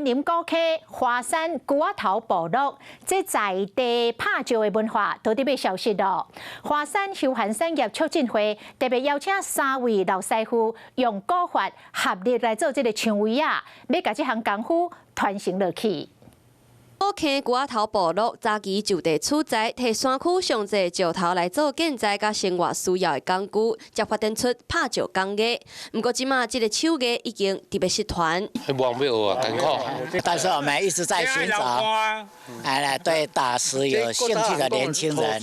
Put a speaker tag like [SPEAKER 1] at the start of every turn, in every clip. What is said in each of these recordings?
[SPEAKER 1] 林高溪华山古仔头部落，这在地拍照的文化都得要消失咯。华山休闲产业促进会特别邀请3位老师傅用古法合力来做这个唱位啊，要把这项功夫传承落去。
[SPEAKER 2] 古坑古仔头部落早期就地取材，摕山区上济石头来做建材甲生活需要的工具，才发展出拍照工艺。不过，即马这个手艺已经特别失传。
[SPEAKER 3] 忘不了啊，艰苦。
[SPEAKER 4] 但是我们一直在寻找，对打石有兴趣的年轻人。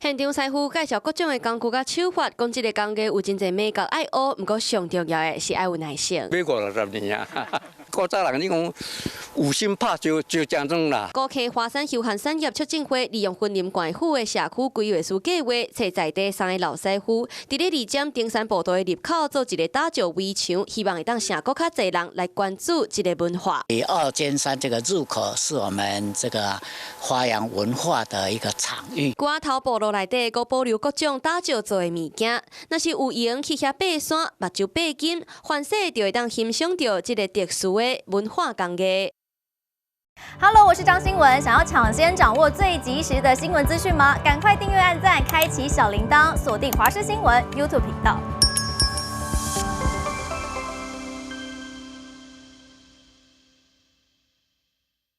[SPEAKER 2] 现场师傅介绍各种的工具甲手法，讲这个工艺有真侪美感爱学，不过上重要的是爱有耐性。
[SPEAKER 5] 美国60年啊，古早人你讲有心拍就这种啦。
[SPEAKER 2] 古坑华山休闲产业促进会利用云林县府的社区规划师计划，找在地3个老师傅，伫咧二尖登山步道的入口做一个打造围墙，希望会当成更较侪人来关注这个文化。
[SPEAKER 4] 2尖山这个入口是我们这个发扬文化的一个场域。
[SPEAKER 2] 古仔头部落内底，阁保留各种打造做的物件，若是有闲去遐爬山、目睭爬金，凡事就会当欣赏到这个特殊的文化工艺。
[SPEAKER 6] Hello， 我是张新文。想要抢先掌握最及时的新闻资讯吗？赶快订阅、按赞、开启小铃铛，锁定华视新闻 YouTube 频道。